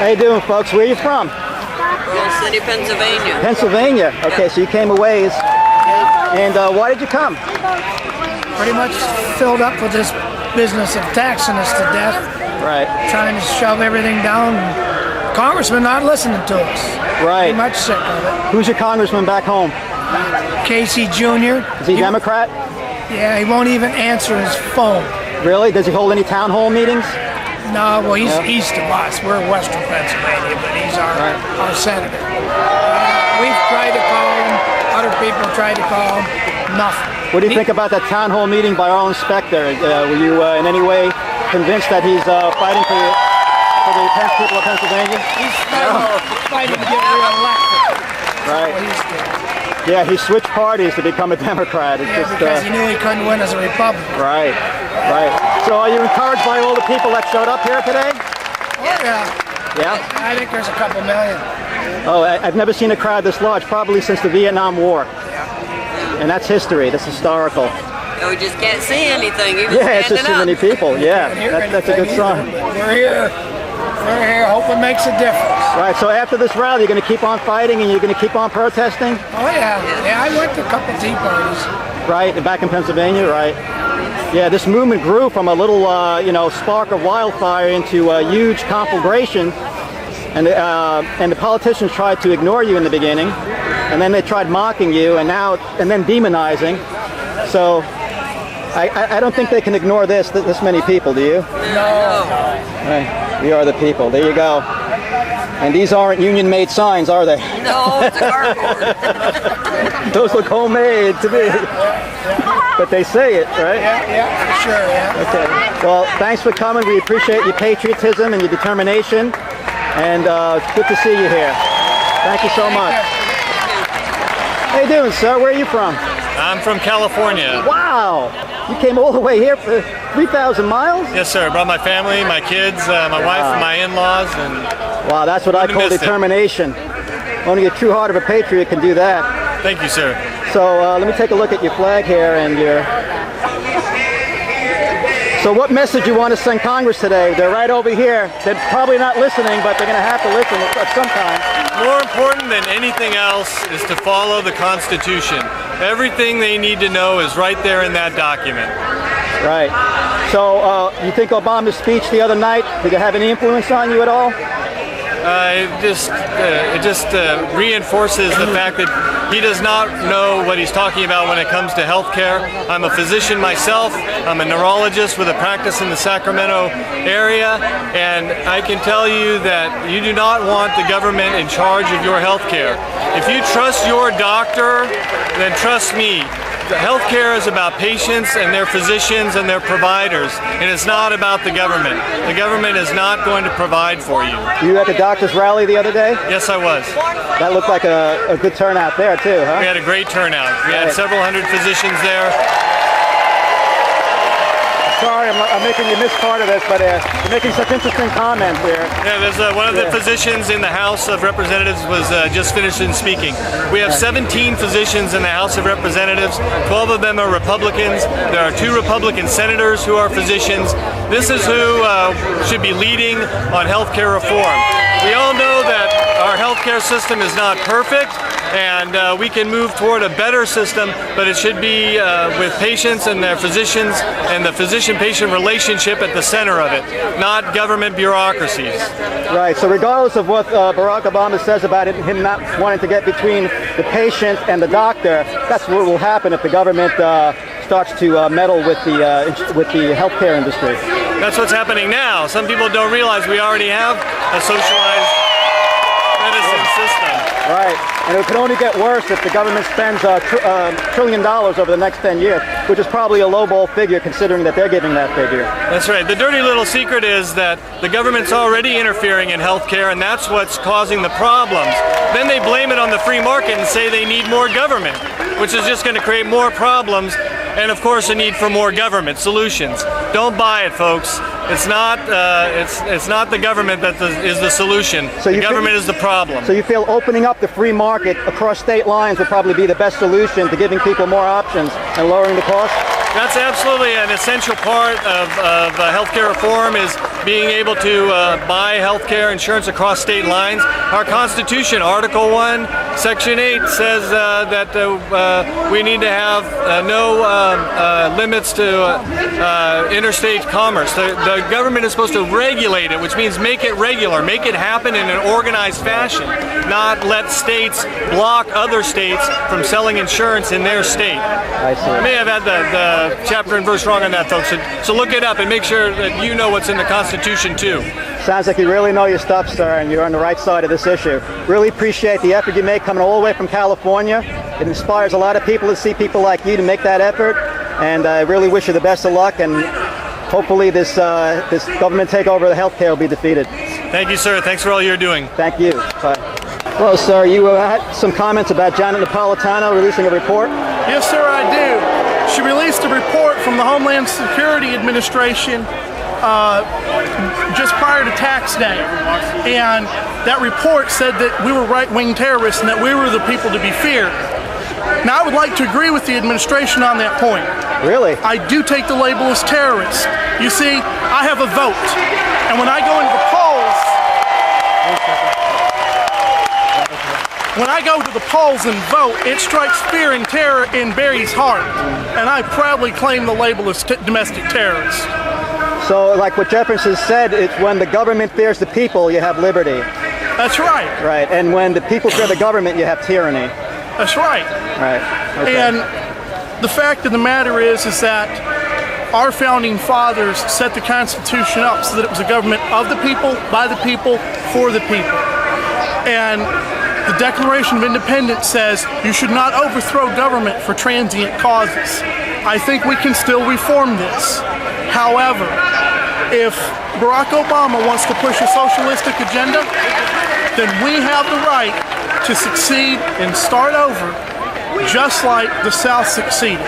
How you doing, folks? Where are you from? Rose City, Pennsylvania. Pennsylvania. Okay, so you came a ways. And why did you come? Pretty much filled up with this business of taxing us to death. Right. Trying to shove everything down. Congressman not listening to us. Right. Pretty much sick of it. Who's your congressman back home? Casey Jr. Is he Democrat? Yeah, he won't even answer his phone. Really? Does he hold any town hall meetings? No, well, he's east of us. We're western Pennsylvania, but he's our senator. We've tried to call him. Other people tried to call him. Nothing. What do you think about that town hall meeting by our own inspector? Were you in any way convinced that he's fighting for the people of Pennsylvania? He's fighting to get reelected. Right. That's what he's doing. Yeah, he switched parties to become a Democrat. It's just, because he knew he couldn't win as a Republican. Right, right. So are you encouraged by all the people that showed up here today? Oh, yeah. Yeah? I think there's a couple million. Oh, I've never seen a crowd this large, probably since the Vietnam War. And that's history, that's historical. We just can't see anything. Yeah, it's just too many people. Yeah, that's a good sign. We're here. We're here. Hope it makes a difference. Right, so after this rally, you're going to keep on fighting and you're going to keep on protesting? Oh, yeah. Yeah, I went to a couple tea parties. Right, back in Pennsylvania, right. Yeah, this movement grew from a little, spark of wildfire into a huge conflagration. And the politicians tried to ignore you in the beginning. And then they tried mocking you and then demonizing. So I don't think they can ignore this many people, do you? No. Right. We are the people. There you go. And these aren't union-made signs, are they? No, it's a cardboard. Those look homemade to me. But they say it, right? Yeah, for sure, yeah. Okay. Well, thanks for coming. We appreciate your patriotism and your determination. And it's good to see you here. Thank you so much. How you doing, sir? Where are you from? I'm from California. Wow! You came all the way here for 3,000 miles? Yes, sir. I brought my family, my kids, my wife, and my in-laws, and wow, that's what I call determination. Only a true heart of a patriot can do that. Thank you, sir. So let me take a look at your flag here and your. So what message you want to send Congress today? They're right over here. They're probably not listening, but they're going to have to listen at some time. More important than anything else is to follow the Constitution. Everything they need to know is right there in that document. Right. So you think Obama's speech the other night, did it have any influence on you at all? It just reinforces the fact that he does not know what he's talking about when it comes to health care. I'm a physician myself. I'm a neurologist with a practice in the Sacramento area, and I can tell you that you do not want the government in charge of your health care. If you trust your doctor, then trust me. Healthcare is about patients and their physicians and their providers, and it's not about the government. The government is not going to provide for you. Were you at the doctor's rally the other day? Yes, I was. That looked like a good turnout there too, huh? We had a great turnout. We had several hundred physicians there. Sorry, I'm making you miss part of this, but you're making such interesting comments here. Yeah, there's one of the physicians in the House of Representatives was just finished in speaking. We have 17 physicians in the House of Representatives. 12 of them are Republicans. There are 2 Republican senators who are physicians. This is who should be leading on healthcare reform. We all know that our healthcare system is not perfect, and we can move toward a better system, but it should be with patients and their physicians and the physician-patient relationship at the center of it, not government bureaucracies. Right, so regardless of what Barack Obama says about him not wanting to get between the patient and the doctor, that's what will happen if the government starts to meddle with the healthcare industry. That's what's happening now. Some people don't realize we already have a socialized medicine system. Right, and it could only get worse if the government spends $1 trillion over the next 10 years, which is probably a lowball figure considering that they're giving that figure. That's right. The dirty little secret is that the government's already interfering in healthcare, and that's what's causing the problems. Then they blame it on the free market and say they need more government, which is just going to create more problems, and of course a need for more government solutions. Don't buy it, folks. It's not the government that is the solution. So the government is the problem. So you feel opening up the free market across state lines would probably be the best solution to giving people more options and lowering the cost? That's absolutely an essential part of healthcare reform, is being able to buy health care insurance across state lines. Our Constitution, Article 1, Section 8 says that we need to have no limits to interstate commerce. The government is supposed to regulate it, which means make it regular, make it happen in an organized fashion, not let states block other states from selling insurance in their state. I see. I may have had the chapter and verse wrong on that, folks, so look it up and make sure that you know what's in the Constitution too. Sounds like you really know your stuff, sir, and you're on the right side of this issue. Really appreciate the effort you make coming all the way from California. It inspires a lot of people to see people like you to make that effort, and I really wish you the best of luck, and hopefully this government takeover of the healthcare will be defeated. Thank you, sir. Thanks for all you're doing. Thank you. Bye. Hello, sir. You had some comments about Janet Napolitano releasing a report? Yes, sir, I do. She released a report from the Homeland Security Administration just prior to tax day, and that report said that we were right-wing terrorists and that we were the people to be feared. Now, I would like to agree with the administration on that point. Really? I do take the label as terrorist. You see, I have a vote, and when I go into the polls, and vote, it strikes fear and terror in Barry's heart, and I proudly claim the label as domestic terrorist. So, like what Jefferson said, it's when the government fears the people, you have liberty. That's right. Right, and when the people fear the government, you have tyranny. That's right. Right. Okay. And the fact of the matter is that our founding fathers set the Constitution up so that it was a government of the people, by the people, for the people. And the Declaration of Independence says you should not overthrow government for transient causes. I think we can still reform this. However, if Barack Obama wants to push a socialistic agenda, then we have the right to succeed and start over just like the South succeeded.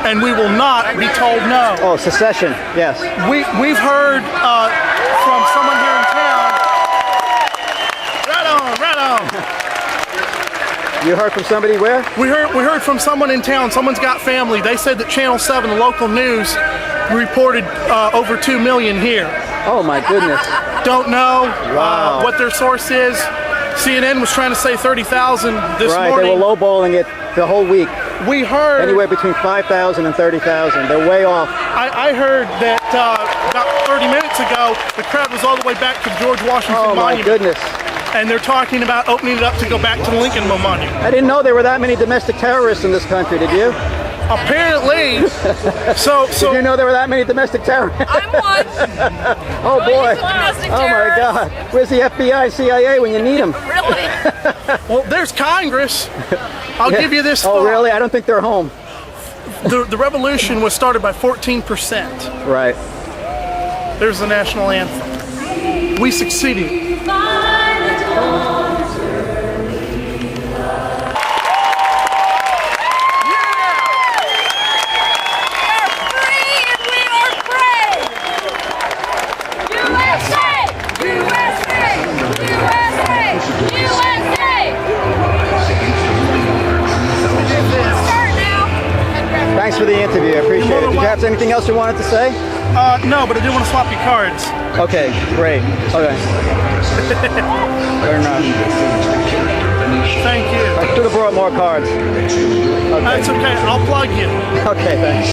And we will not be told no. Oh, secession, yes. We've heard from someone here in town. Right on. You heard from somebody where? We heard from someone in town. Someone's got family. They said that Channel 7, the local news, reported over 2 million here. Oh my goodness. Don't know Wow. what their source is. CNN was trying to say 30,000 this Right, morning. they were lowballing it the whole week. We heard Anywhere between 5,000 and 30,000. They're way off. I heard that about 30 minutes ago, the crowd was all the way back to the George Washington Oh my Monument. goodness. And they're talking about opening it up to go back to the Lincoln Monument. I didn't know there were that many domestic terrorists in this country, did you? Apparently, so Did you know there were that many domestic terrorists? I'm one. Oh boy. Domestic Oh my terrorist. God. Where's the FBI, CIA when you need them? Really? well, there's Congress. I'll give you this Oh thought. really? I don't think they're home. The revolution was started by 14%. Right. There's the national anthem. We succeeded. Thanks for the interview. I appreciate it. Did you have anything else you wanted to say? No, but I do want to swap your cards. Okay, great. Okay. Fair enough. Thank you. I should have brought more cards. Okay. That's okay. I'll plug you. Okay, thanks.